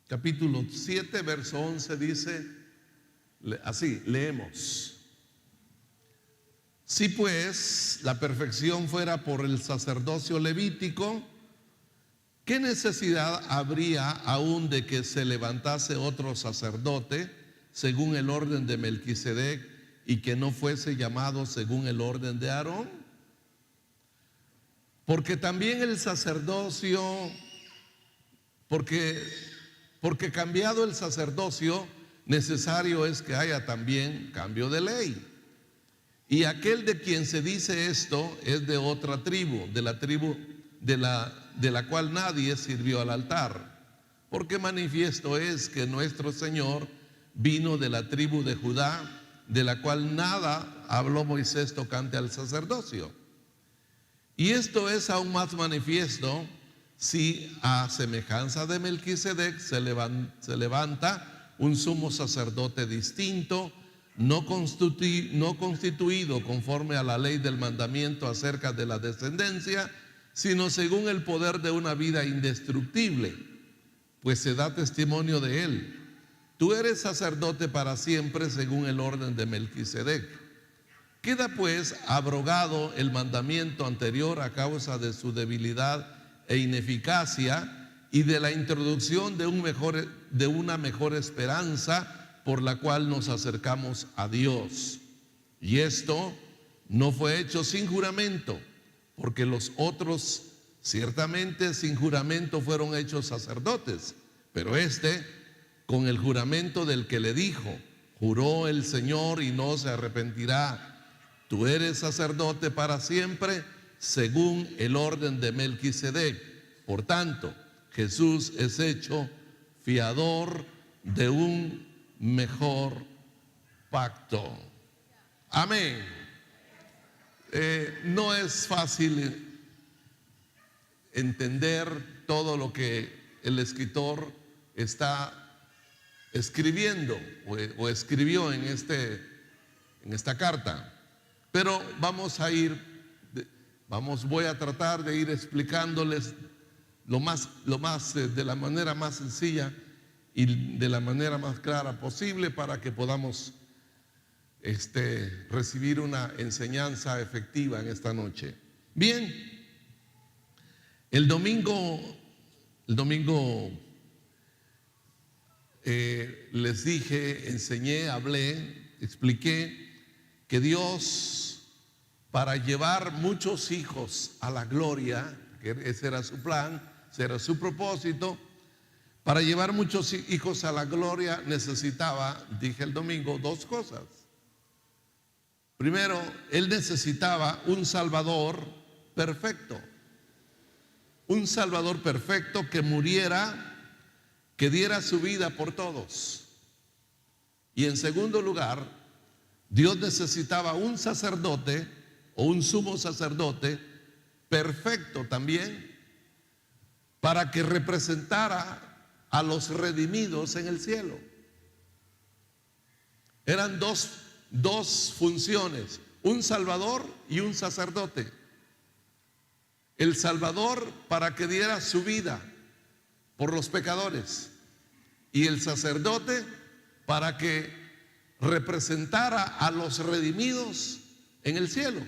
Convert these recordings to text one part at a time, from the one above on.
capítulo 7, verso 11 dice así, leemos: si pues la perfección fuera por el sacerdocio levítico, ¿qué necesidad habría aún de que se levantase otro sacerdote según el orden de Melquisedec y que no fuese llamado según el orden de Aarón? Porque también el sacerdocio, porque cambiado el sacerdocio, necesario es que haya también cambio de ley. Y aquel de quien se dice esto es de otra tribu, de la tribu de la cual nadie sirvió al altar. Porque manifiesto es que nuestro Señor vino de la tribu de Judá, de la cual nada habló Moisés tocante al sacerdocio. Y esto es aún más manifiesto si a semejanza de Melquisedec se levanta un sumo sacerdote distinto, no constituido conforme a la ley del mandamiento acerca de la descendencia, sino según el poder de una vida indestructible, pues se da testimonio de él: tú eres sacerdote para siempre según el orden de Melquisedec. Queda pues abrogado el mandamiento anterior a causa de su debilidad e ineficacia y de la introducción de una mejor esperanza por la cual nos acercamos a Dios. Y esto no fue hecho sin juramento, porque los otros ciertamente sin juramento fueron hechos sacerdotes, pero este con el juramento del que le dijo: juró el Señor y no se arrepentirá, tú eres sacerdote para siempre según el orden de Melquisedec. Por tanto, Jesús es hecho fiador de un mejor pacto. Amén. No es fácil entender todo lo que el escritor está escribiendo o escribió en esta carta, pero voy a tratar de ir explicándoles de la manera más sencilla y de la manera más clara posible para que podamos recibir una enseñanza efectiva en esta noche. Bien, el domingo les dije, enseñé, hablé, expliqué que Dios, para llevar muchos hijos a la gloria, que ese era su plan, ese era su propósito, para llevar muchos hijos a la gloria necesitaba, dije el domingo, dos cosas. Primero, Él necesitaba un Salvador perfecto. Un Salvador perfecto que muriera, que diera su vida por todos. Y en segundo lugar, Dios necesitaba un sacerdote o un sumo sacerdote perfecto también, para que representara a los redimidos en el cielo. Eran dos funciones: un Salvador y un sacerdote. El Salvador para que diera su vida por los pecadores, y el sacerdote para que representara a los redimidos en el cielo.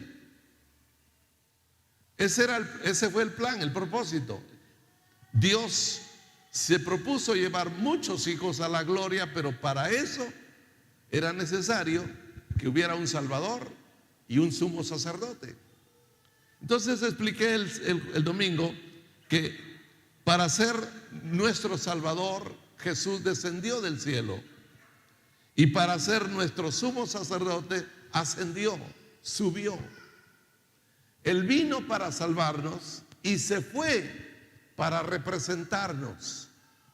Ese fue el plan, el propósito. Dios se propuso llevar muchos hijos a la gloria, pero para eso era necesario que hubiera un Salvador y un sumo sacerdote. Entonces expliqué el domingo que para ser nuestro Salvador, Jesús descendió del cielo, y para ser nuestro sumo sacerdote ascendió, subió. Él vino para salvarnos y se fue para representarnos,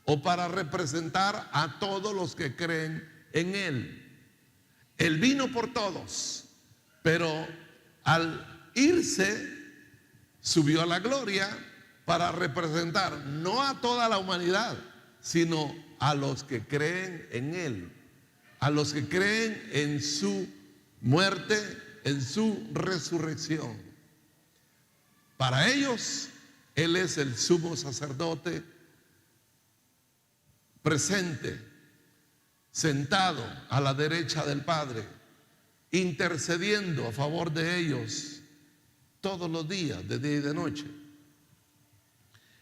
o para representar a todos los que creen en Él. Él vino por todos, pero al irse subió a la gloria para representar no a toda la humanidad, sino a los que creen en Él, a los que creen en su muerte, en su resurrección. Para ellos Él es el sumo sacerdote presente, sentado a la derecha del Padre, intercediendo a favor de ellos todos los días, de día y de noche.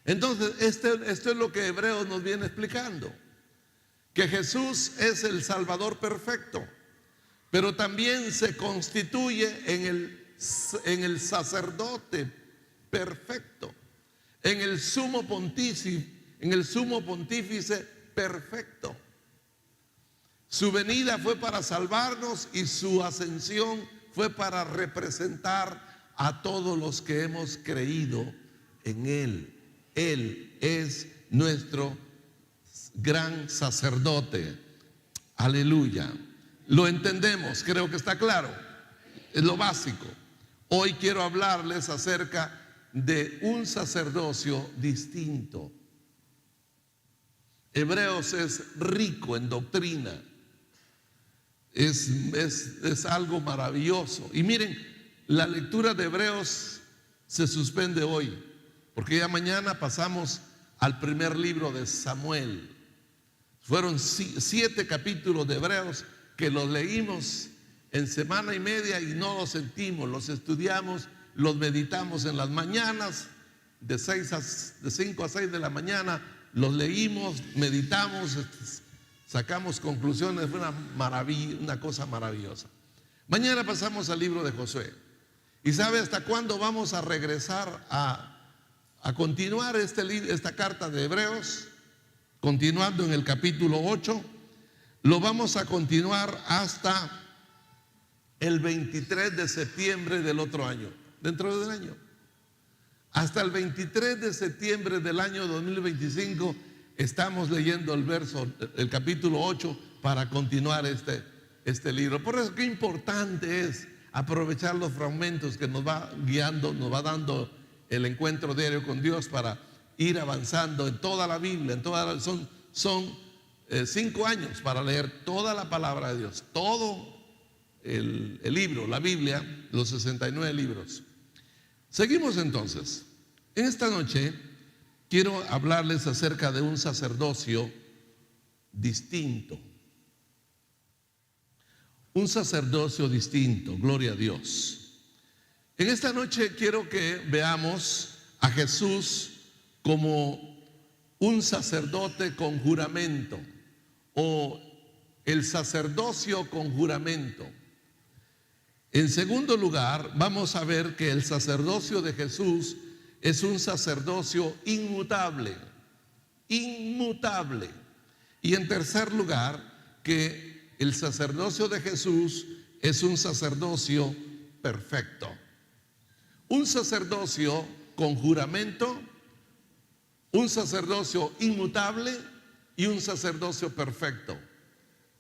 Entonces, esto es lo que Hebreos nos viene explicando, que Jesús es el Salvador perfecto, pero también se constituye en el sacerdote perfecto, en el sumo pontífice perfecto. Su venida fue para salvarnos y su ascensión fue para representar a todos los que hemos creído en Él. Él es nuestro gran sacerdote. Aleluya. Lo entendemos, creo que está claro. Es lo básico. Hoy quiero hablarles acerca de un sacerdocio distinto. Hebreos es rico en doctrina. Es algo maravilloso. Y miren, la lectura de Hebreos se suspende hoy, porque ya mañana pasamos al primer libro de Samuel. Fueron 7 capítulos de Hebreos que los leímos en semana y media y no los sentimos, los estudiamos, los meditamos en las mañanas, de 5 a 6 de la mañana, los leímos, meditamos, sacamos conclusiones. Fue una maravilla, una cosa maravillosa. Mañana pasamos al libro de Josué. ¿Y sabe hasta cuándo vamos a regresar a continuar esta carta de Hebreos? Continuando en el capítulo 8, lo vamos a continuar hasta el 23 de septiembre del otro año, dentro del año. Hasta el 23 de septiembre del año 2025 estamos leyendo el capítulo 8 para continuar este libro. Por eso qué importante es aprovechar los fragmentos que nos va guiando, nos va dando el encuentro diario con Dios para ir avanzando en toda la Biblia. Son 5 años para leer toda la palabra de Dios, todo el libro, la Biblia, los 69 libros. Seguimos entonces. En esta noche quiero hablarles acerca de un sacerdocio distinto. Un sacerdocio distinto, gloria a Dios. En esta noche quiero que veamos a Jesús como un sacerdote con juramento, o el sacerdocio con juramento. En segundo lugar, vamos a ver que el sacerdocio de Jesús es un sacerdocio inmutable, inmutable. Y en tercer lugar, que el sacerdocio de Jesús es un sacerdocio perfecto. Un sacerdocio con juramento, un sacerdocio inmutable y un sacerdocio perfecto.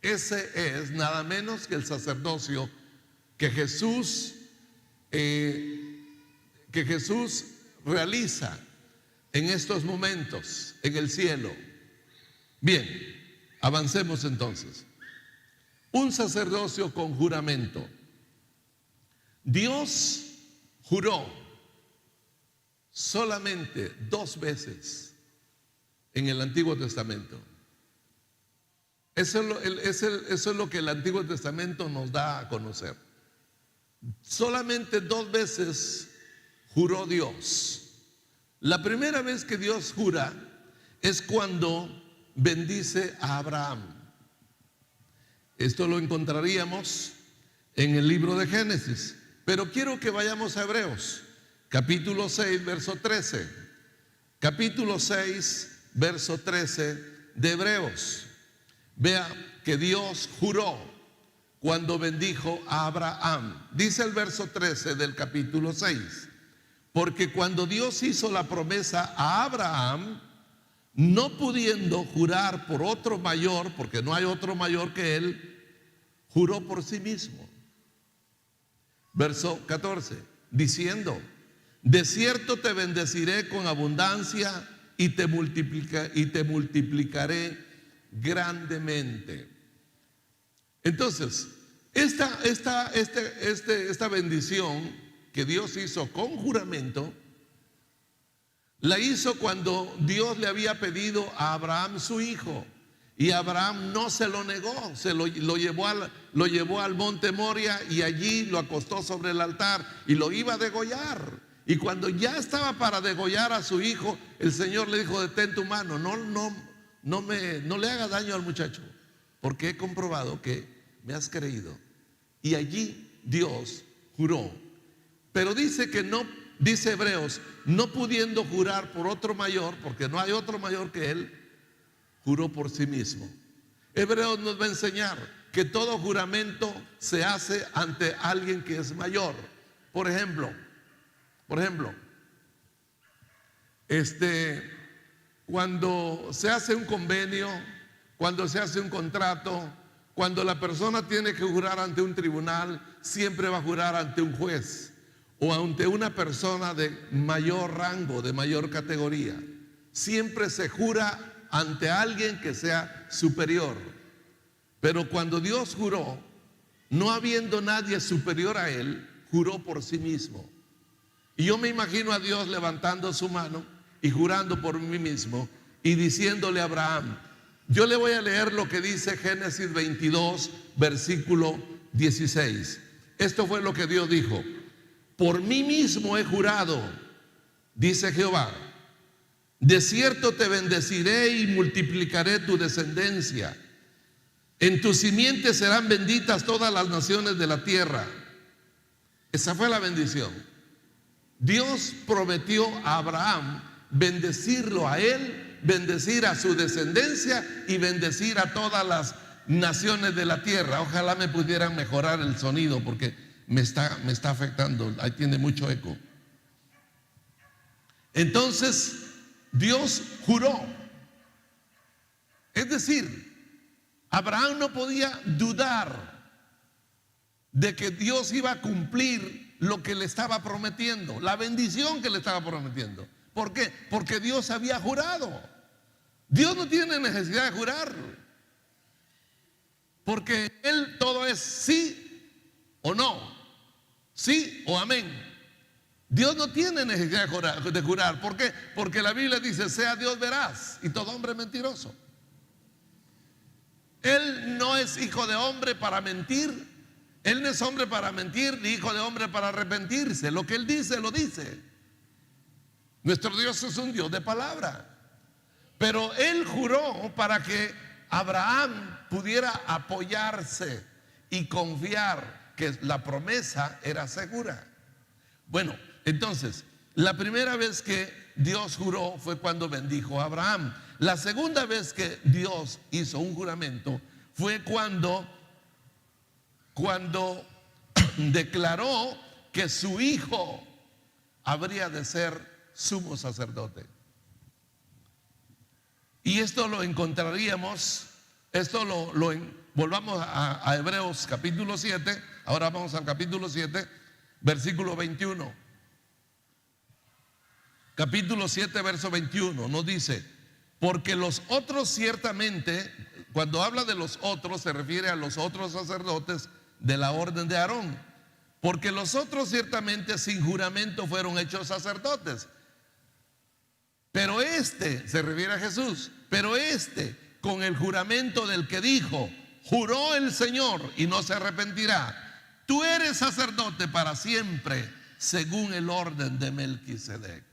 Ese es nada menos que el sacerdocio que Jesús realiza en estos momentos en el cielo. Bien, avancemos entonces. Un sacerdocio con juramento. Dios juró solamente 2 veces en el Antiguo Testamento. Eso es lo que el Antiguo Testamento nos da a conocer. Solamente 2 veces juró Dios. La primera vez que Dios jura es cuando bendice a Abraham. Esto lo encontraríamos en el libro de Génesis, pero quiero que vayamos a Hebreos, capítulo 6, verso 13. Capítulo 6, verso 13 de Hebreos. Vea que Dios juró cuando bendijo a Abraham. Dice el verso 13 del capítulo 6: porque cuando Dios hizo la promesa a Abraham, no pudiendo jurar por otro mayor, porque no hay otro mayor que él, juró por sí mismo. Verso 14, diciendo: de cierto te bendeciré con abundancia y te multiplicaré grandemente. Entonces, esta bendición que Dios hizo con juramento, la hizo cuando Dios le había pedido a Abraham su hijo. Y Abraham no se lo negó, lo llevó al monte Moria y allí lo acostó sobre el altar y lo iba a degollar. Y cuando ya estaba para degollar a su hijo, el Señor le dijo: detén tu mano, no le hagas daño al muchacho, porque he comprobado que me has creído. Y allí Dios juró. Pero dice que no, dice Hebreos, no pudiendo jurar por otro mayor, porque no hay otro mayor que él, juró por sí mismo. Hebreos nos va a enseñar que todo juramento se hace ante alguien que es mayor. Por ejemplo, cuando se hace un convenio, cuando se hace un contrato, cuando la persona tiene que jurar ante un tribunal, siempre va a jurar ante un juez o ante una persona de mayor rango, de mayor categoría. Siempre se jura ante alguien que sea superior. Pero cuando Dios juró, no habiendo nadie superior a él, juró por sí mismo. Y yo me imagino a Dios levantando su mano y jurando por mí mismo y diciéndole a Abraham. Yo le voy a leer lo que dice Génesis 22, versículo 16. Esto fue lo que Dios dijo: por mí mismo he jurado, dice Jehová, de cierto te bendeciré y multiplicaré tu descendencia. En tu simiente serán benditas todas las naciones de la tierra. Esa fue la bendición. Dios prometió a Abraham bendecirlo a él, bendecir a su descendencia y bendecir a todas las naciones de la tierra. Ojalá me pudieran mejorar el sonido porque me está afectando, ahí tiene mucho eco. Entonces Dios juró. Es decir, Abraham no podía dudar de que Dios iba a cumplir lo que le estaba prometiendo, la bendición que le estaba prometiendo. ¿Por qué? Porque Dios había jurado. Dios no tiene necesidad de jurar, porque Él todo es sí o no, sí o amén. Dios no tiene necesidad de jurar. ¿Por qué? Porque la Biblia dice: sea Dios veraz y todo hombre mentiroso. Él no es hijo de hombre para mentir. Él no es hombre para mentir, ni hijo de hombre para arrepentirse. Lo que Él dice, lo dice. Nuestro Dios es un Dios de palabra. Pero Él juró para que Abraham pudiera apoyarse y confiar que la promesa era segura. Bueno, entonces, la primera vez que Dios juró fue cuando bendijo a Abraham. La segunda vez que Dios hizo un juramento fue cuando declaró que su hijo habría de ser sumo sacerdote. Y esto lo encontraríamos, volvamos a Hebreos capítulo 7, ahora vamos al capítulo 7, versículo 21. Capítulo 7, verso 21, nos dice: porque los otros ciertamente, cuando habla de los otros, se refiere a los otros sacerdotes de la orden de Aarón. Porque los otros ciertamente sin juramento fueron hechos sacerdotes. Pero este, se refiere a Jesús, pero este, con el juramento del que dijo: juró el Señor y no se arrepentirá, tú eres sacerdote para siempre, según el orden de Melquisedec.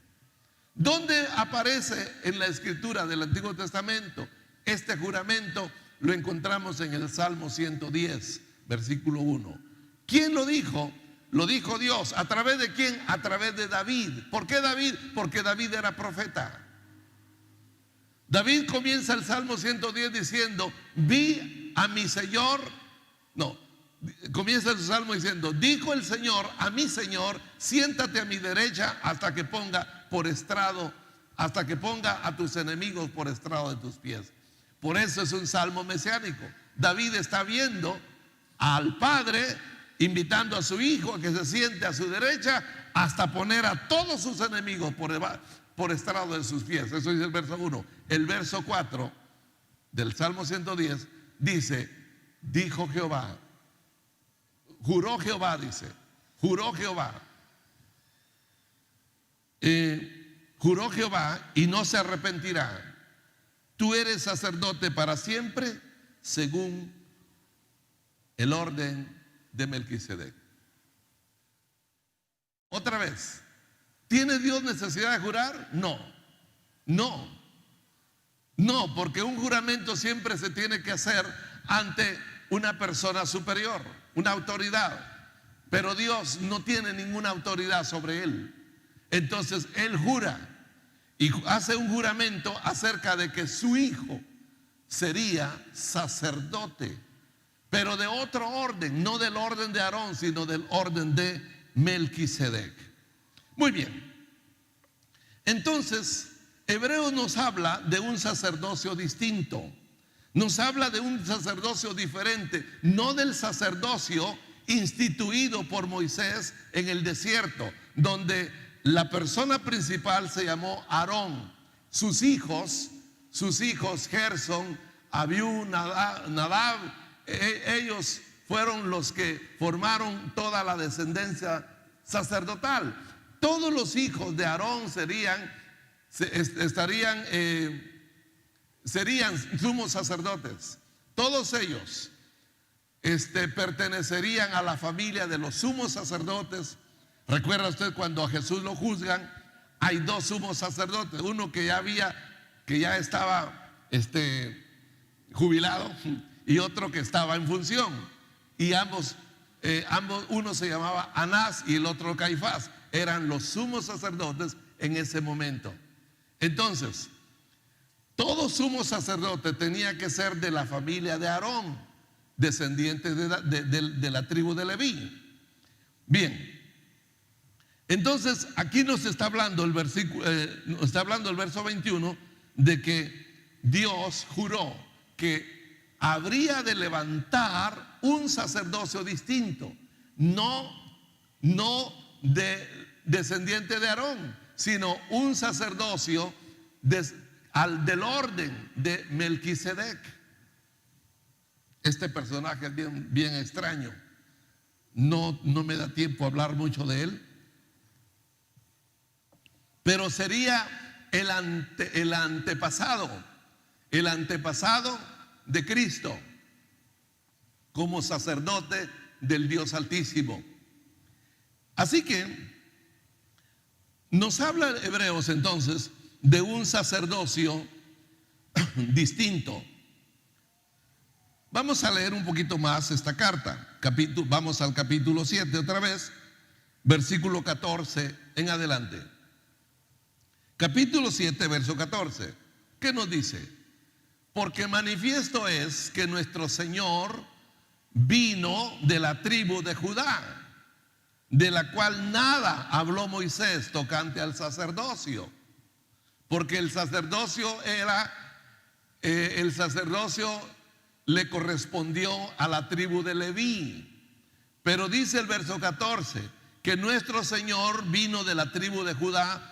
¿Dónde aparece en la escritura del Antiguo Testamento este juramento? Lo encontramos en el Salmo 110, versículo 1. ¿Quién lo dijo? Lo dijo Dios. ¿A través de quién? A través de David. ¿Por qué David? Porque David era profeta. David comienza el Salmo 110 diciendo: vi a mi Señor. No, comienza el Salmo diciendo: dijo el Señor a mi Señor, siéntate a mi derecha hasta que ponga por estrado, hasta que ponga a tus enemigos por estrado de tus pies. Por eso es un salmo mesiánico. David está viendo al Padre invitando a su hijo a que se siente a su derecha hasta poner a todos sus enemigos por estrado de sus pies. Eso dice el verso 1. El verso 4 del Salmo 110 dice: dijo Jehová, juró Jehová, dice, juró Jehová. Juró Jehová y no se arrepentirá. tú eres sacerdote para siempre según el orden de Melquisedec. Otra vez, ¿tiene Dios necesidad de jurar? No, porque un juramento siempre se tiene que hacer ante una persona superior, una autoridad. Pero Dios no tiene ninguna autoridad sobre él. Entonces él jura y hace un juramento acerca de que su hijo sería sacerdote, pero de otro orden, no del orden de Aarón, sino del orden de Melquisedec. Muy bien. Entonces, Hebreos nos habla de un sacerdocio distinto. Nos habla de un sacerdocio diferente, no del sacerdocio instituido por Moisés en el desierto, donde la persona principal se llamó Aarón. Sus hijos Gersón, Abiú, Nadab, ellos fueron los que formaron toda la descendencia sacerdotal. Todos los hijos de Aarón serían sumos sacerdotes. Todos ellos pertenecerían a la familia de los sumos sacerdotes. Recuerda usted cuando a Jesús lo juzgan, hay dos sumos sacerdotes, uno que ya estaba jubilado y otro que estaba en función, y ambos, uno se llamaba Anás y el otro Caifás, eran los sumos sacerdotes en ese momento. Entonces, todo sumo sacerdote tenía que ser de la familia de Aarón, descendiente de la tribu de Leví. Bien, entonces aquí nos está hablando el verso 21 de que Dios juró que habría de levantar un sacerdocio distinto, no descendiente de Aarón, sino un sacerdocio del orden de Melquisedec. Este personaje es bien extraño. No me da tiempo a hablar mucho de él, pero sería el antepasado de Cristo como sacerdote del Dios Altísimo. Así que nos habla Hebreos entonces de un sacerdocio distinto. Vamos a leer un poquito más esta carta. Vamos al capítulo 7 otra vez, versículo 14 en adelante. Capítulo 7, verso 14. ¿Qué nos dice? Porque manifiesto es que nuestro Señor vino de la tribu de Judá, de la cual nada habló Moisés tocante al sacerdocio, porque el sacerdocio le correspondió a la tribu de Leví. Pero dice el verso 14 que nuestro Señor vino de la tribu de Judá,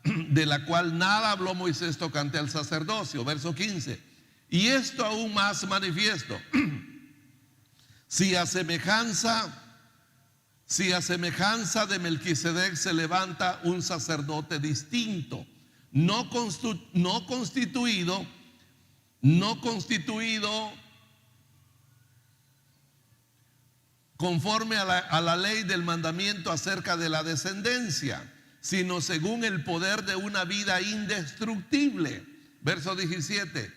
de la cual nada habló Moisés tocante al sacerdocio. Verso 15. Y esto aún más manifiesto, si a semejanza de Melquisedec se levanta un sacerdote distinto, no constituido conforme a la ley del mandamiento acerca de la descendencia, sino según el poder de una vida indestructible. Verso 17.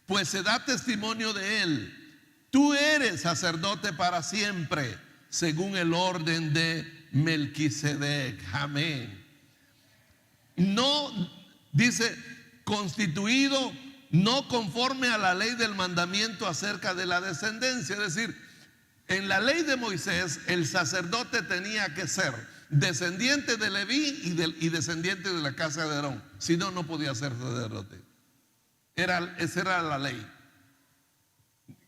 Pues se da testimonio de él: tú eres sacerdote para siempre, según el orden de Melquisedec. Amén. No, dice, constituido no conforme a la ley del mandamiento acerca de la descendencia. Es decir, en la ley de Moisés el sacerdote tenía que ser descendiente de Leví y descendiente de la casa de Aarón. Si no, no podía ser sacerdote. Esa era la ley.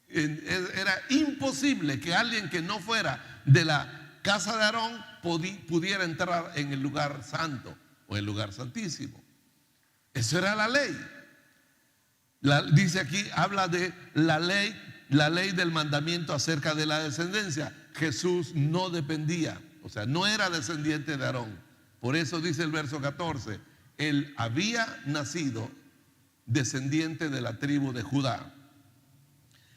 Era imposible que alguien que no fuera de la casa de Aarón pudiera entrar en el lugar santo o el lugar santísimo. Eso era la ley. Dice aquí, habla de la ley del mandamiento acerca de la descendencia. Jesús no dependía, o sea, no era descendiente de Aarón. Por eso dice el verso 14, él había nacido descendiente de la tribu de Judá.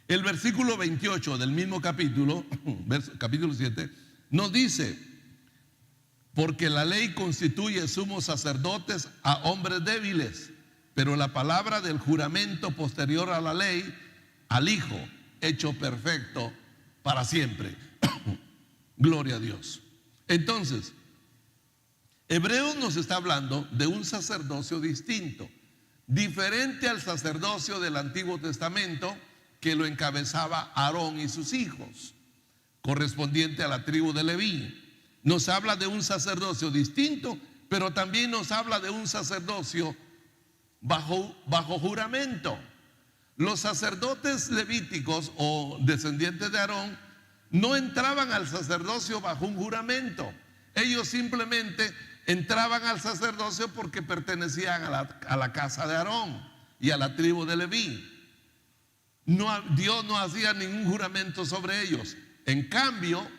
El versículo 28 del mismo capítulo, capítulo 7, nos dice: porque la ley constituye sumos sacerdotes a hombres débiles, pero la palabra del juramento posterior a la ley, al Hijo, hecho perfecto para siempre. Gloria a Dios. Entonces, Hebreos nos está hablando de un sacerdocio distinto, diferente al sacerdocio del Antiguo Testamento, que lo encabezaba Aarón y sus hijos, correspondiente a la tribu de Leví. Nos habla de un sacerdocio distinto, pero también nos habla de un sacerdocio bajo juramento. Los sacerdotes levíticos o descendientes de Aarón no entraban al sacerdocio bajo un juramento. Ellos simplemente entraban al sacerdocio porque pertenecían a la casa de Aarón y a la tribu de Leví. Dios no hacía ningún juramento sobre ellos. En cambio,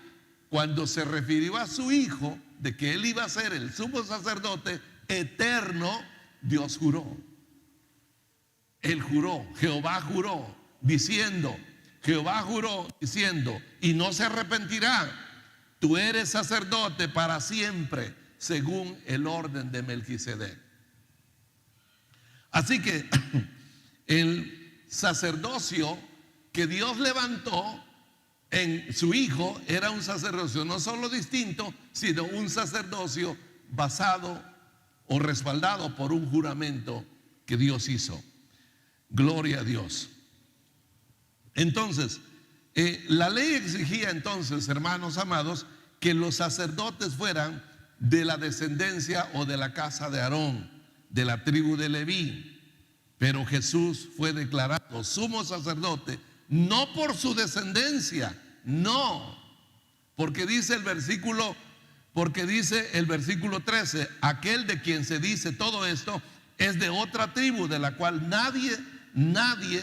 cuando se refirió a su hijo, de que él iba a ser el sumo sacerdote eterno, Dios juró. Él juró, Jehová juró diciendo, y no se arrepentirá: tú eres sacerdote para siempre, según el orden de Melquisedec. Así que el sacerdocio que Dios levantó en su Hijo era un sacerdocio no solo distinto, sino un sacerdocio basado o respaldado por un juramento que Dios hizo. Gloria a Dios. Entonces, la ley exigía entonces, hermanos amados, que los sacerdotes fueran de la descendencia o de la casa de Aarón, de la tribu de Leví. Pero Jesús fue declarado sumo sacerdote no por su descendencia, no, porque dice el versículo 13, aquel de quien se dice todo esto es de otra tribu, de la cual nadie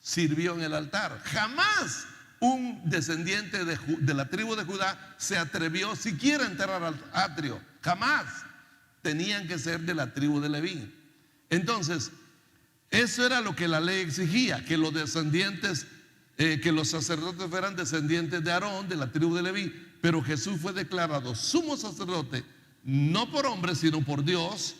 sirvió en el altar. Jamás un descendiente de la tribu de Judá se atrevió siquiera a entrar al atrio. Jamás. Tenían que ser de la tribu de Leví. Entonces, eso era lo que la ley exigía, que los sacerdotes fueran descendientes de Aarón, de la tribu de Leví. Pero Jesús fue declarado sumo sacerdote no por hombres, sino por Dios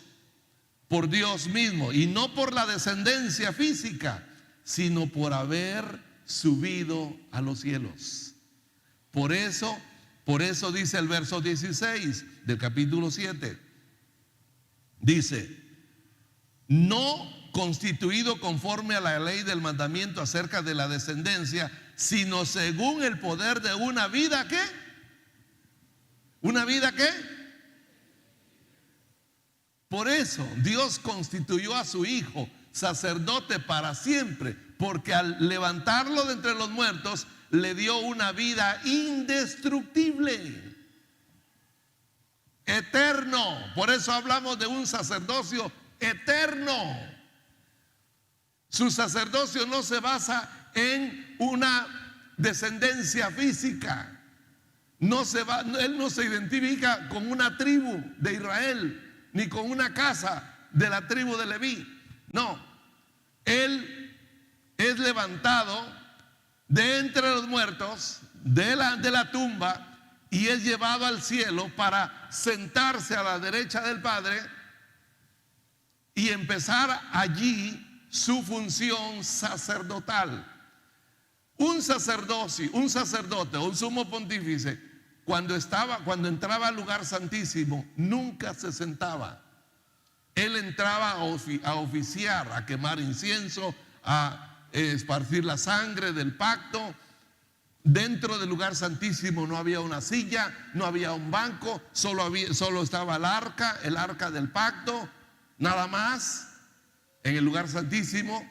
mismo, y no por la descendencia física, sino por haber subido a los cielos. Por eso dice el verso 16 del capítulo 7, dice: no constituido conforme a la ley del mandamiento acerca de la descendencia, sino según el poder de una vida, ¿qué? ¿Una vida qué? Por eso Dios constituyó a su Hijo sacerdote para siempre, porque al levantarlo de entre los muertos le dio una vida indestructible, eterno. Por eso hablamos de un sacerdocio eterno. Su sacerdocio no se basa en una descendencia física. Él no se identifica con una tribu de Israel, ni con una casa de la tribu de Leví. No, él es levantado de entre los muertos, de la tumba, y es llevado al cielo para sentarse a la derecha del Padre y empezar allí su función sacerdotal. Un sacerdote o un sumo pontífice, cuando entraba al lugar santísimo, nunca se sentaba. Él entraba a oficiar, a quemar incienso, a esparcir la sangre del pacto. Dentro del lugar santísimo no había una silla, no había un banco, solo estaba el arca del pacto, nada más. En el lugar santísimo,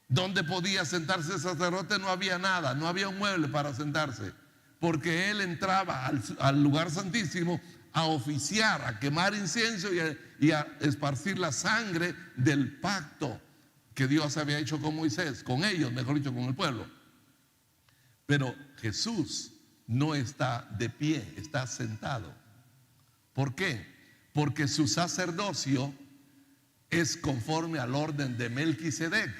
donde podía sentarse el sacerdote, no había nada, no había un mueble para sentarse, porque él entraba al lugar santísimo a oficiar, a quemar incienso y a esparcir la sangre del pacto que Dios había hecho con Moisés, con ellos, mejor dicho, con el pueblo. Pero Jesús no está de pie, está sentado. ¿Por qué? Porque su sacerdocio es conforme al orden de Melquisedec.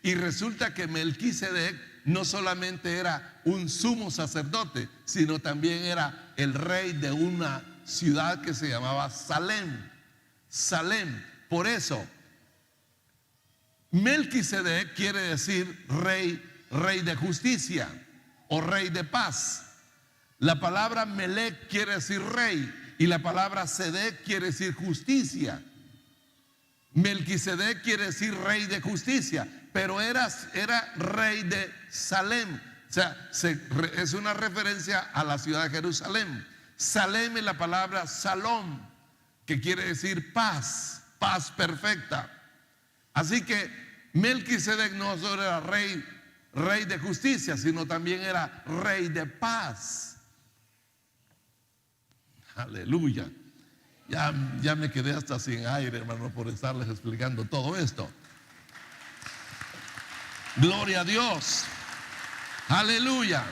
Y resulta que Melquisedec no solamente era un sumo sacerdote, sino también era el rey de una ciudad que se llamaba Salem. Salem. Por eso, Melquisedec quiere decir rey de justicia o rey de paz. La palabra Melec quiere decir rey y la palabra Sedec quiere decir justicia. Melquisedec quiere decir rey de justicia, pero era rey de Salem. O sea, es una referencia a la ciudad de Jerusalén. Salem es la palabra Salom, que quiere decir paz, paz perfecta. Así que Melquisedec no solo era rey de justicia, sino también era rey de paz. Aleluya. Ya me quedé hasta sin aire, hermano, por estarles explicando todo esto. Gloria a Dios. Aleluya.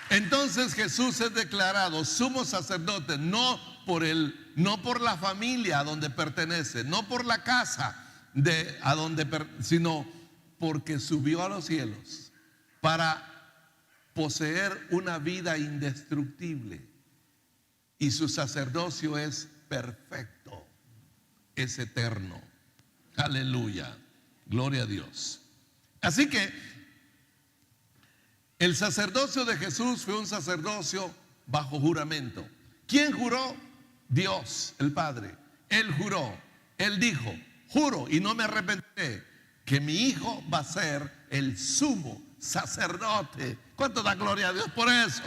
Entonces Jesús es declarado sumo sacerdote no por la familia a donde pertenece, no por la casa sino porque subió a los cielos para poseer una vida indestructible. Y su sacerdocio es perfecto, es eterno. Aleluya, gloria a Dios. Así que el sacerdocio de Jesús fue un sacerdocio bajo juramento. ¿Quién juró? Dios, el Padre. Él juró, Él dijo: juro y no me arrepentiré que mi hijo va a ser el sumo sacerdote. ¿Cuánto da gloria a Dios por eso?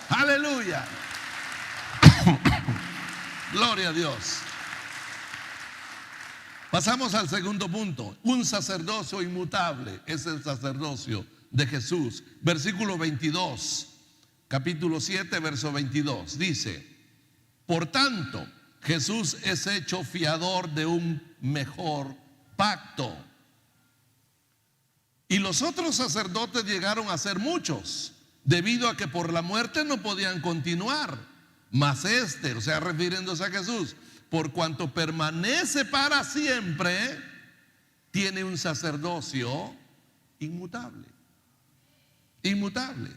Aleluya. Gloria a Dios. Pasamos al segundo punto. Un sacerdocio inmutable es el sacerdocio de Jesús. Versículo 22, capítulo 7, verso 22. Dice: por tanto, Jesús es hecho fiador de un mejor pacto. Y los otros sacerdotes llegaron a ser muchos, debido a que por la muerte no podían continuar. Mas este, o sea, refiriéndose a Jesús, por cuanto permanece para siempre, tiene un sacerdocio inmutable. Inmutable.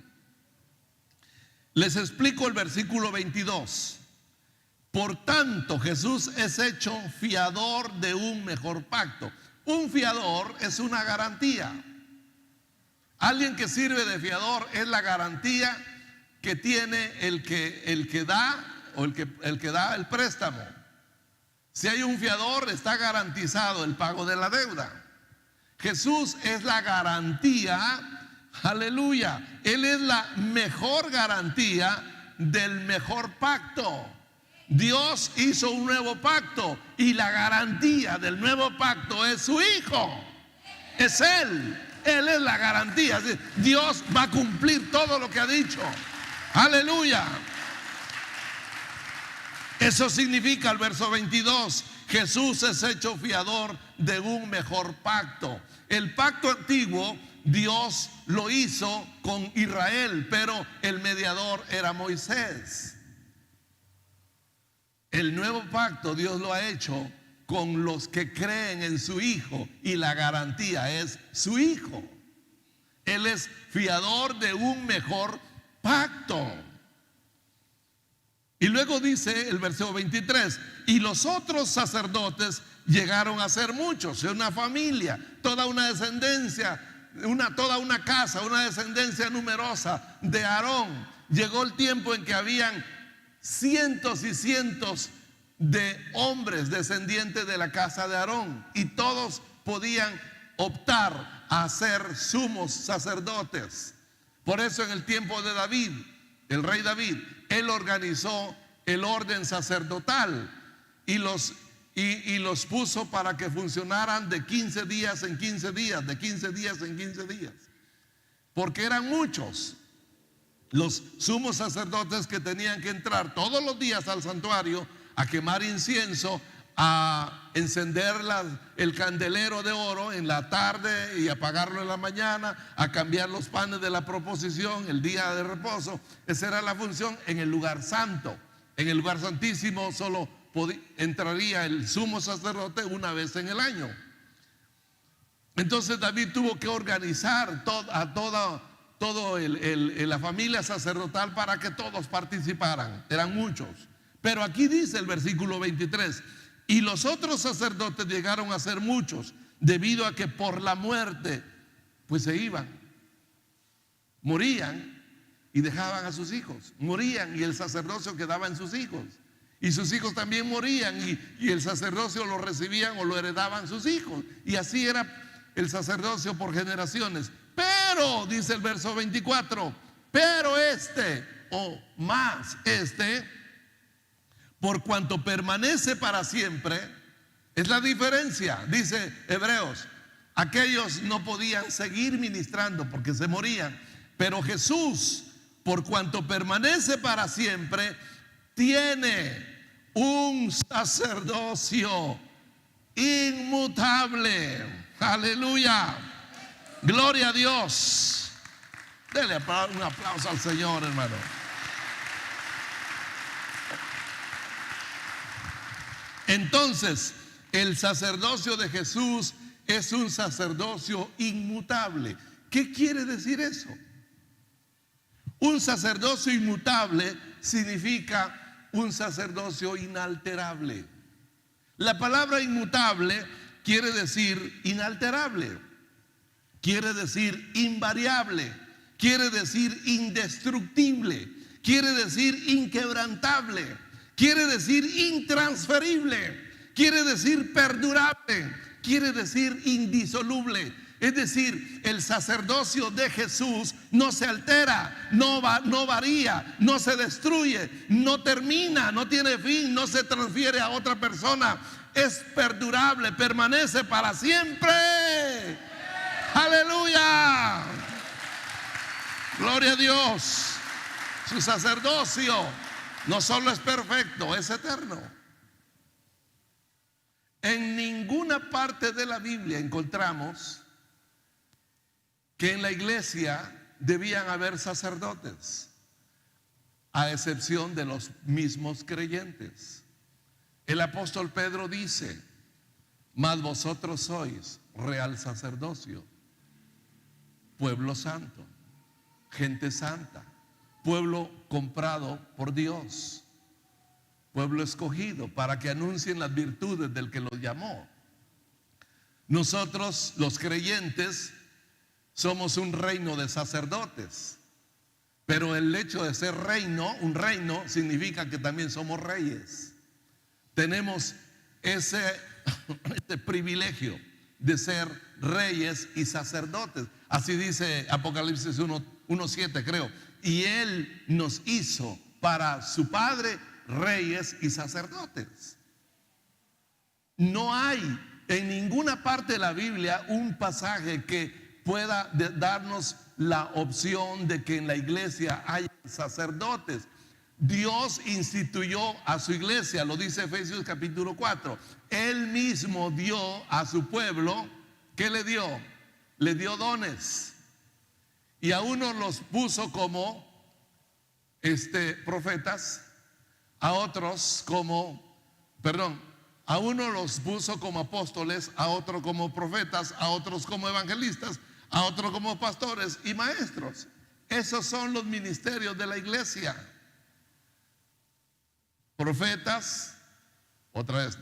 Les explico el versículo 22. Por tanto, Jesús es hecho fiador de un mejor pacto. Un fiador es una garantía. Alguien que sirve de fiador es la garantía que tiene el que da o el que da el préstamo. Si hay un fiador, está garantizado el pago de la deuda. Jesús es la garantía, aleluya. Él es la mejor garantía del mejor pacto. Dios hizo un nuevo pacto y la garantía del nuevo pacto es su Hijo. Es Él. Él es la garantía. Dios va a cumplir todo lo que ha dicho. Aleluya. Eso significa el verso 22: Jesús es hecho fiador de un mejor pacto. El pacto antiguo Dios lo hizo con Israel, pero el mediador era Moisés. El nuevo pacto Dios lo ha hecho con los que creen en su Hijo, y la garantía es su Hijo. Él es fiador de un mejor pacto. Y luego dice el versículo 23: y los otros sacerdotes llegaron a ser muchos, una familia, toda una descendencia, toda una casa, una descendencia numerosa de Aarón. Llegó el tiempo en que habían cientos y cientos de hombres descendientes de la casa de Aarón, y todos podían optar a ser sumos sacerdotes. Por eso en el tiempo de David, el rey David, él organizó el orden sacerdotal y los puso para que funcionaran de 15 días en 15 días, de 15 días en 15 días, porque eran muchos los sumos sacerdotes que tenían que entrar todos los días al santuario a quemar incienso, a encender el candelero de oro en la tarde y apagarlo en la mañana, a cambiar los panes de la proposición el día de reposo. Esa era la función en el lugar santo. En el lugar santísimo solo entraría el sumo sacerdote una vez en el año. Entonces David tuvo que organizar a toda la familia sacerdotal para que todos participaran. Eran muchos. Pero aquí dice el versículo 23: y los otros sacerdotes llegaron a ser muchos, debido a que por la muerte pues se iban, morían y dejaban a sus hijos, morían y el sacerdocio quedaba en sus hijos, y sus hijos también morían y el sacerdocio lo recibían o lo heredaban sus hijos, y así era el sacerdocio por generaciones. Pero, dice el verso 24, pero este, o más este, por cuanto permanece para siempre. Es la diferencia, dice Hebreos. Aquellos no podían seguir ministrando porque se morían, pero Jesús, por cuanto permanece para siempre, tiene un sacerdocio inmutable. Aleluya, gloria a Dios. Dele un aplauso al Señor, hermano. Entonces, el sacerdocio de Jesús es un sacerdocio inmutable. ¿Qué quiere decir eso? Un sacerdocio inmutable significa un sacerdocio inalterable. La palabra inmutable quiere decir inalterable, quiere decir invariable, quiere decir indestructible, quiere decir inquebrantable, quiere decir intransferible, quiere decir perdurable, quiere decir indisoluble. Es decir, el sacerdocio de Jesús no se altera, no varía, no se destruye, no termina, no tiene fin, no se transfiere a otra persona. Es perdurable, permanece para siempre. Aleluya, gloria a Dios. Su sacerdocio no solo es perfecto, es eterno. En ninguna parte de la Biblia encontramos que en la iglesia debían haber sacerdotes, a excepción de los mismos creyentes. El apóstol Pedro dice: mas vosotros sois real sacerdocio, pueblo santo, gente santa, pueblo comprado por Dios, pueblo escogido, para que anuncien las virtudes del que los llamó. Nosotros, los creyentes, somos un reino de sacerdotes, pero el hecho de ser reino, un reino, significa que también somos reyes. Tenemos ese privilegio de ser reyes y sacerdotes. Así dice Apocalipsis 1:7, creo. Y Él nos hizo para su Padre reyes y sacerdotes. No hay en ninguna parte de la Biblia un pasaje que pueda darnos la opción de que en la iglesia haya sacerdotes. Dios instituyó a su iglesia, lo dice Efesios capítulo 4. Él mismo dio a su pueblo, ¿qué le dio? Le dio dones. Y a unos los puso como profetas, a otros a unos los puso como apóstoles, a otros como profetas, a otros como evangelistas, a otros como pastores y maestros. Esos son los ministerios de la iglesia. Profetas, otra vez,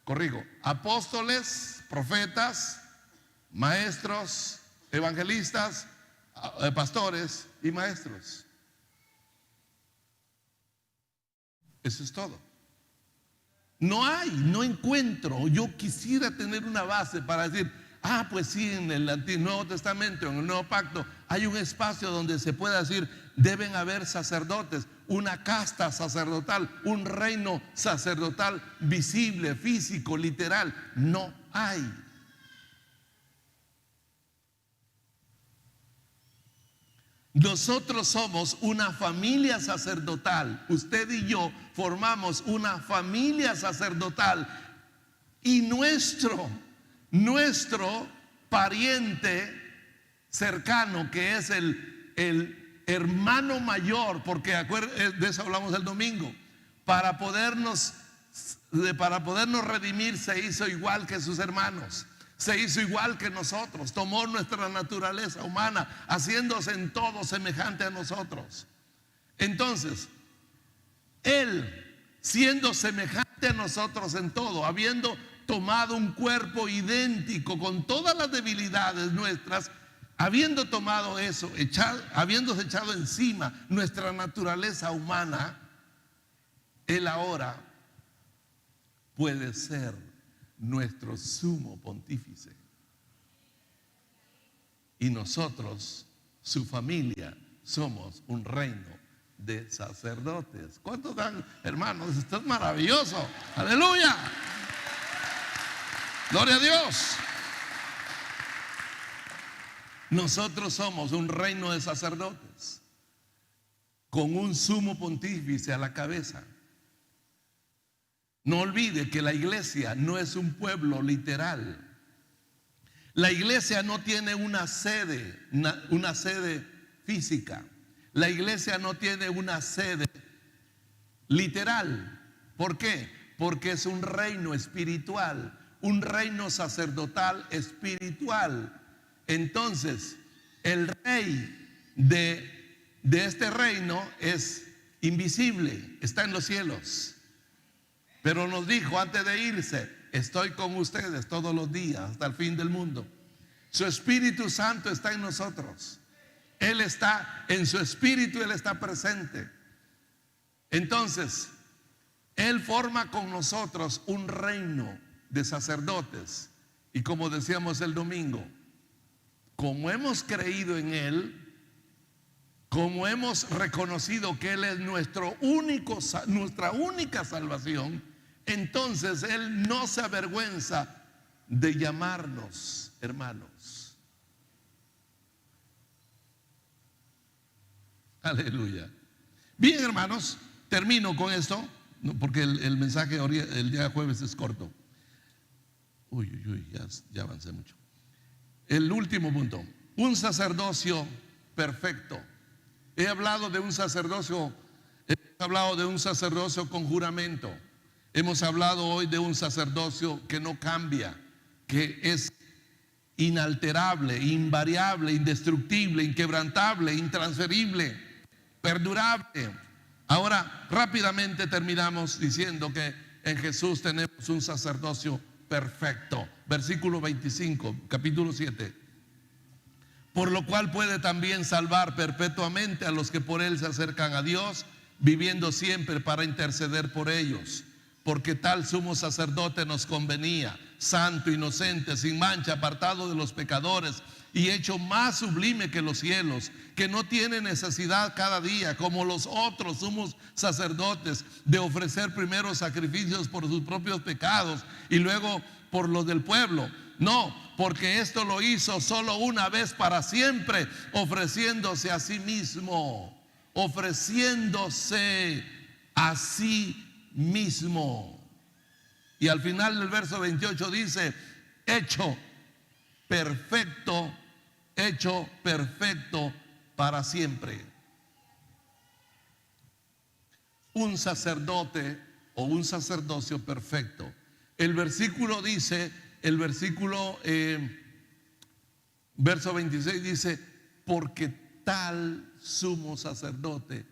corrijo, apóstoles, profetas, maestros, evangelistas, pastores y maestros. Eso es todo. No encuentro. Yo quisiera tener una base para decir: pues sí, en el Nuevo Testamento, en el Nuevo Pacto, hay un espacio donde se pueda decir: deben haber sacerdotes, una casta sacerdotal, un reino sacerdotal visible, físico, literal. No hay. Nosotros somos una familia sacerdotal. Usted y yo formamos una familia sacerdotal. Y nuestro pariente cercano, que es el hermano mayor, porque de eso hablamos el domingo, para podernos para podernos redimir, se hizo igual que sus hermanos. Se hizo igual que nosotros. Tomó nuestra naturaleza humana, haciéndose en todo semejante a nosotros. Entonces, Él, siendo semejante a nosotros en todo, habiendo tomado un cuerpo idéntico con todas las debilidades nuestras, habiendo tomado eso, habiéndose echado encima nuestra naturaleza humana, Él ahora puede ser nuestro sumo pontífice. Y nosotros, su familia, somos un reino de sacerdotes. ¿Cuántos dan, hermanos? Esto es maravilloso. Aleluya. Gloria a Dios. Nosotros somos un reino de sacerdotes con un sumo pontífice a la cabeza. No olvide que la iglesia no es un pueblo literal. La iglesia no tiene una sede física. La iglesia no tiene una sede literal. ¿Por qué? Porque es un reino espiritual, un reino sacerdotal espiritual. Entonces, el rey de este reino es invisible, está en los cielos. Pero nos dijo antes de irse: estoy con ustedes todos los días hasta el fin del mundo. Su Espíritu Santo está en nosotros. Él está en su espíritu, Él está presente. Entonces, Él forma con nosotros un reino de sacerdotes. Y como decíamos el domingo, como hemos creído en Él, como hemos reconocido que Él es nuestra única salvación, entonces Él no se avergüenza de llamarnos hermanos. Aleluya. Bien, hermanos, termino con esto, porque el mensaje el día jueves es corto. Ya avancé mucho. El último punto: un sacerdocio perfecto. He hablado de un sacerdocio con juramento. Hemos hablado hoy de un sacerdocio que no cambia, que es inalterable, invariable, indestructible, inquebrantable, intransferible, perdurable. Ahora, rápidamente terminamos diciendo que en Jesús tenemos un sacerdocio perfecto. Versículo 25, capítulo 7. Por lo cual puede también salvar perpetuamente a los que por Él se acercan a Dios, viviendo siempre para interceder por ellos. Porque tal sumo sacerdote nos convenía, santo, inocente, sin mancha, apartado de los pecadores y hecho más sublime que los cielos, que no tiene necesidad cada día, como los otros sumos sacerdotes, de ofrecer primero sacrificios por sus propios pecados y luego por los del pueblo. No, porque esto lo hizo solo una vez para siempre, ofreciéndose a sí mismo, ofreciéndose a sí mismo. Y al final del verso 28 dice: hecho perfecto para siempre. Un sacerdote o un sacerdocio perfecto. El versículo dice, verso 26 dice: porque tal sumo sacerdote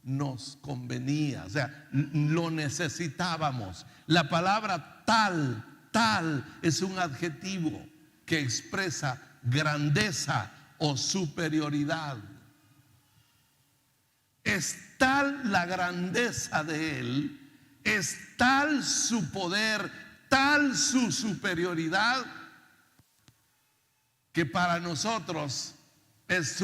nos convenía, o sea, lo necesitábamos. La palabra tal es un adjetivo que expresa grandeza o superioridad. Es tal la grandeza de Él, es tal su poder, tal su superioridad, que para nosotros es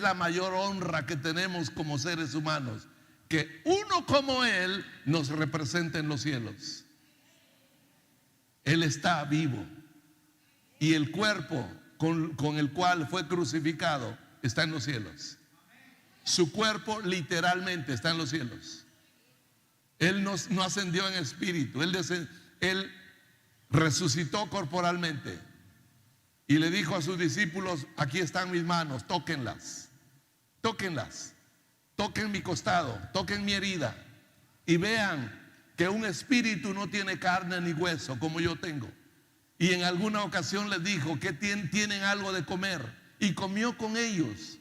la mayor honra que tenemos como seres humanos, que uno como Él nos represente en los cielos. Él está vivo y el cuerpo con el cual fue crucificado está en los cielos. Su cuerpo literalmente está en los cielos. Él no ascendió en espíritu, Él resucitó corporalmente. Y le dijo a sus discípulos: aquí están mis manos, tóquenlas, toquen mi costado, toquen mi herida y vean que un espíritu no tiene carne ni hueso como yo tengo. Y en alguna ocasión les dijo que tienen algo de comer, y comió con ellos.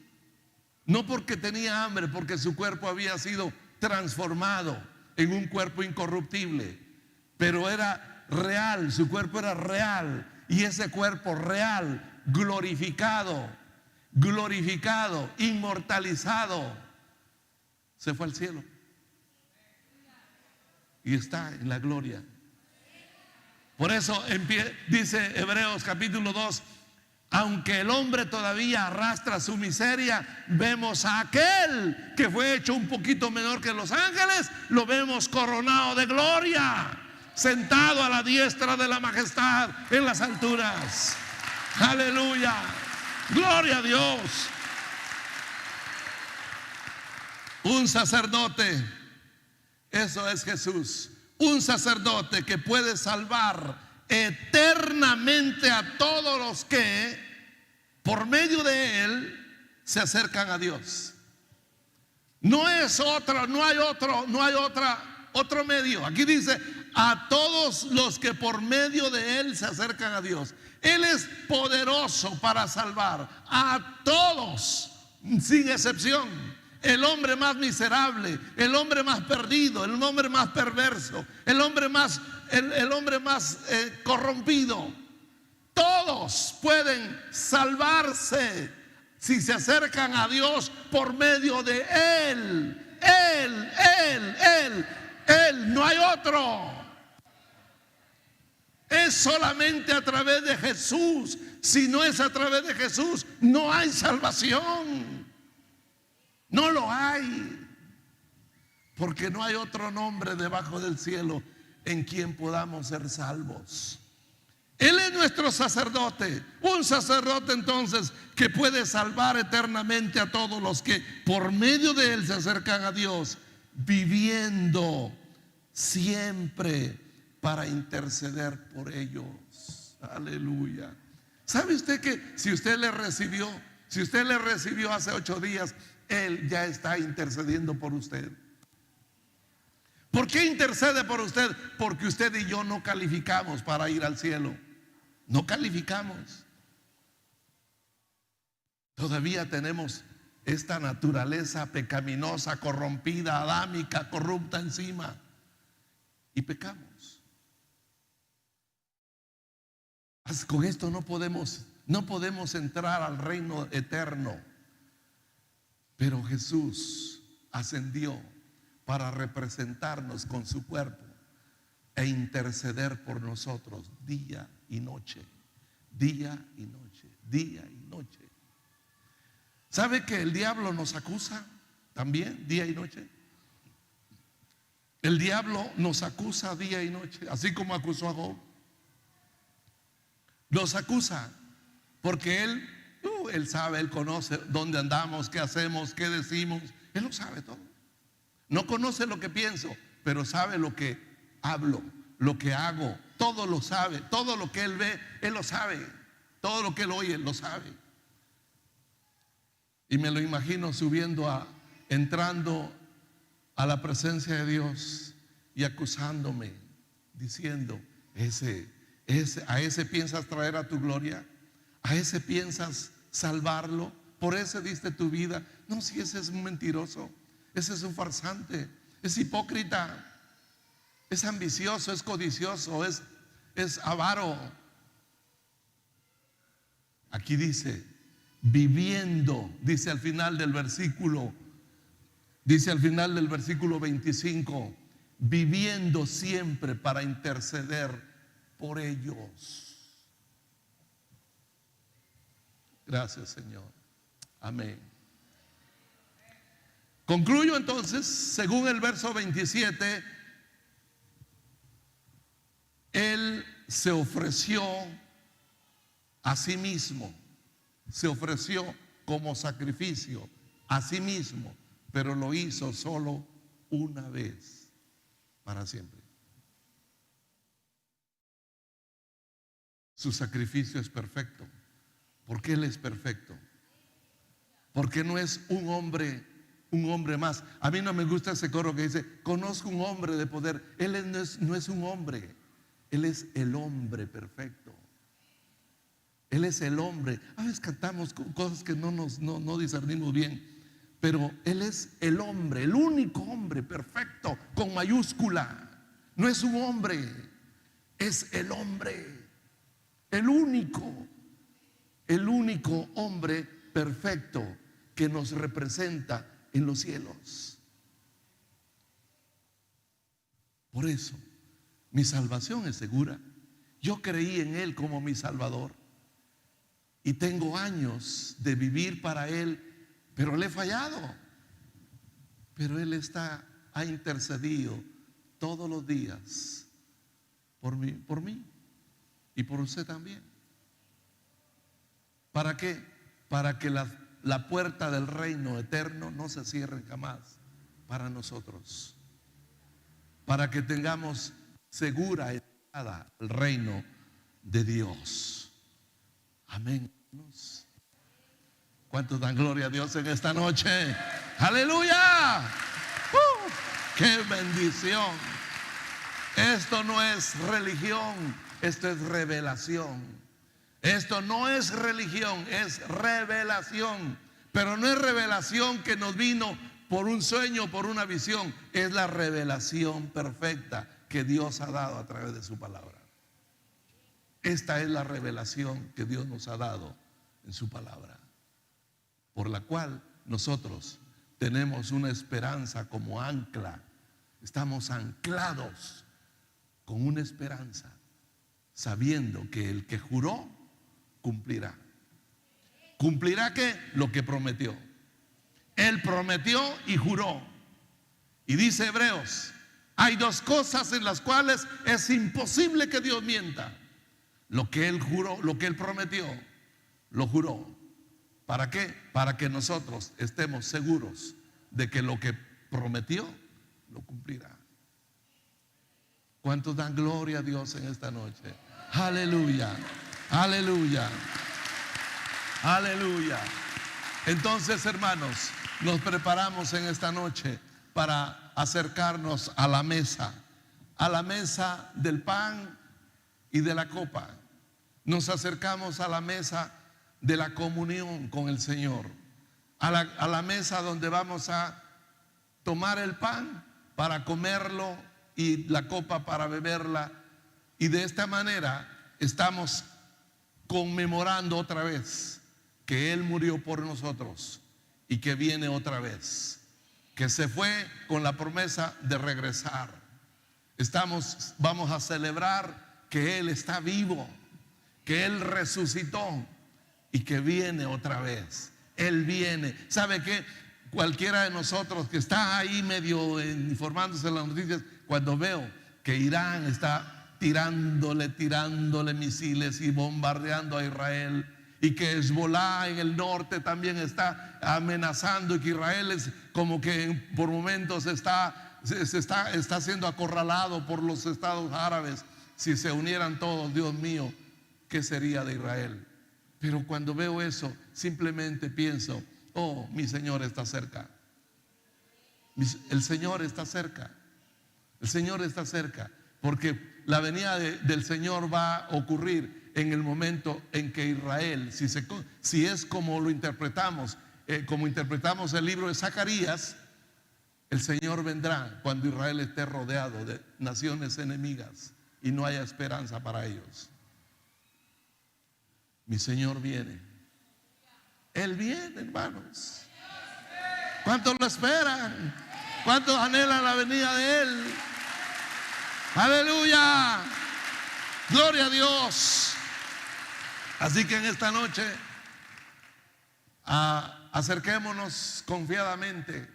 No porque tenía hambre, porque su cuerpo había sido transformado en un cuerpo incorruptible, pero era real, su cuerpo era real, y ese cuerpo real, glorificado, inmortalizado, se fue al cielo y está en la gloria. Por eso dice Hebreos capítulo 2: aunque el hombre todavía arrastra su miseria, vemos a aquel que fue hecho un poquito menor que los ángeles, lo vemos coronado de gloria, sentado a la diestra de la majestad en las alturas. Aleluya, gloria a Dios. Un sacerdote, eso es Jesús, un sacerdote que puede salvar eternamente a todos los que por medio de él se acercan a Dios. No hay otro medio. Aquí dice a todos los que por medio de él se acercan a Dios. Él es poderoso para salvar a todos, sin excepción. El hombre más miserable, el hombre más perdido, el hombre más perverso, el hombre más corrompido, todos pueden salvarse si se acercan a Dios por medio de Él. Él, no hay otro. Es solamente a través de Jesús. Si no es a través de Jesús, no hay salvación. No lo hay, porque no hay otro nombre debajo del cielo en quien podamos ser salvos. Él es nuestro sacerdote, un sacerdote entonces que puede salvar eternamente a todos los que por medio de él se acercan a Dios, viviendo siempre para interceder por ellos. Aleluya. ¿Sabe usted que si usted le recibió hace 8 días, él ya está intercediendo por usted? ¿Por qué intercede por usted? Porque usted y yo no calificamos para ir al cielo. No calificamos. Todavía tenemos esta naturaleza pecaminosa, corrompida, adámica, corrupta encima, y pecamos. Con esto no podemos entrar al reino eterno. Pero Jesús ascendió para representarnos con su cuerpo e interceder por nosotros día y noche, día y noche, día y noche. ¿Sabe que el diablo nos acusa también día y noche? El diablo nos acusa día y noche, así como acusó a Job. Nos acusa porque él sabe, él conoce dónde andamos, qué hacemos, qué decimos. Él lo sabe todo. No conoce lo que pienso, pero sabe lo que hablo, lo que hago. Todo lo sabe. Todo lo que él ve, él lo sabe. Todo lo que él oye, él lo sabe. Y me lo imagino entrando a la presencia de Dios y acusándome, diciendo: a ese piensas traer a tu gloria, a ese piensas salvarlo, por ese diste tu vida. No, si ese es un mentiroso, ese es un farsante, es hipócrita, es ambicioso, es codicioso, es avaro. Aquí dice viviendo, dice al final del versículo 25, viviendo siempre para interceder por ellos. Gracias, Señor. Amén. Concluyo entonces, según el verso 27, Él se ofreció a sí mismo, se ofreció como sacrificio a sí mismo, pero lo hizo solo una vez, para siempre. Su sacrificio es perfecto. ¿Por qué Él es perfecto? Porque no es un hombre un hombre más. A mí no me gusta ese coro que dice: conozco un hombre de poder. Él no es un hombre, Él es el hombre perfecto. Él es el hombre. A veces cantamos cosas que no discernimos bien, pero Él es el hombre, el único hombre perfecto, con mayúscula. No es un hombre, es el hombre, el único hombre perfecto que nos representa en los cielos. Por eso mi salvación es segura. Yo creí en Él como mi Salvador y tengo años de vivir para Él, pero le he fallado. Pero Él ha intercedido todos los días por mí y por usted también. ¿Para qué? Para que la puerta del reino eterno no se cierre jamás para nosotros, para que tengamos segura entrada al reino de Dios. Amén. ¿Cuántos dan gloria a Dios en esta noche? ¡Aleluya! ¡Qué bendición! Esto no es religión, esto es revelación. Esto no es religión, es revelación. Pero no es revelación que nos vino por un sueño, por una visión. Es la revelación perfecta que Dios ha dado a través de su palabra. Esta es la revelación que Dios nos ha dado en su palabra, por la cual nosotros tenemos una esperanza como ancla. Estamos anclados con una esperanza, sabiendo que el que juró cumplirá. ¿Cumplirá qué? Lo que prometió. Él prometió y juró. Y dice Hebreos: hay dos cosas en las cuales es imposible que Dios mienta: lo que Él juró, lo que Él prometió, lo juró. ¿Para qué? Para que nosotros estemos seguros de que lo que prometió lo cumplirá. ¿Cuántos dan gloria a Dios en esta noche? Aleluya, aleluya, aleluya. Entonces, hermanos, nos preparamos en esta noche para acercarnos a la mesa del pan y de la copa. Nos acercamos a la mesa de la comunión con el Señor, a la mesa donde vamos a tomar el pan para comerlo y la copa para beberla. Y de esta manera estamos conmemorando otra vez que Él murió por nosotros y que viene otra vez, que se fue con la promesa de regresar. Vamos a celebrar que Él está vivo, que Él resucitó y que viene otra vez. Él viene. ¿Sabe qué? Cualquiera de nosotros que está ahí medio informándose en las noticias, cuando veo que Irán está tirándole misiles y bombardeando a Israel, y que Hezbolá en el norte también está amenazando, y que Israel es como que por momentos está siendo acorralado por los estados árabes. Si se unieran todos, Dios mío, ¿qué sería de Israel? Pero cuando veo eso, simplemente pienso: oh, mi Señor está cerca. El Señor está cerca. El Señor está cerca, porque la venida del Señor va a ocurrir en el momento en que Israel, si es como lo interpretamos, como interpretamos el libro de Zacarías, el Señor vendrá cuando Israel esté rodeado de naciones enemigas y no haya esperanza para ellos. Mi Señor viene. Él viene, hermanos. ¿Cuántos lo esperan? ¿Cuántos anhelan la venida de Él? Aleluya. Gloria a Dios. Así que en esta noche acerquémonos confiadamente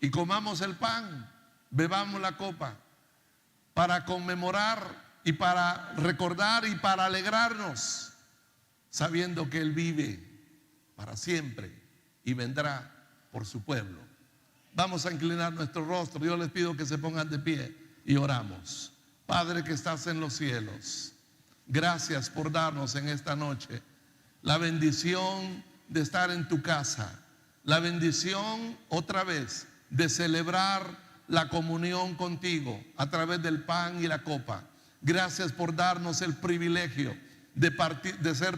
y comamos el pan, bebamos la copa, para conmemorar y para recordar y para alegrarnos, sabiendo que Él vive para siempre y vendrá por su pueblo. Vamos a inclinar nuestro rostro. Yo les pido que se pongan de pie y oramos. Padre que estás en los cielos, gracias por darnos en esta noche la bendición de estar en tu casa, la bendición otra vez de celebrar la comunión contigo a través del pan y la copa. Gracias por darnos el privilegio de ser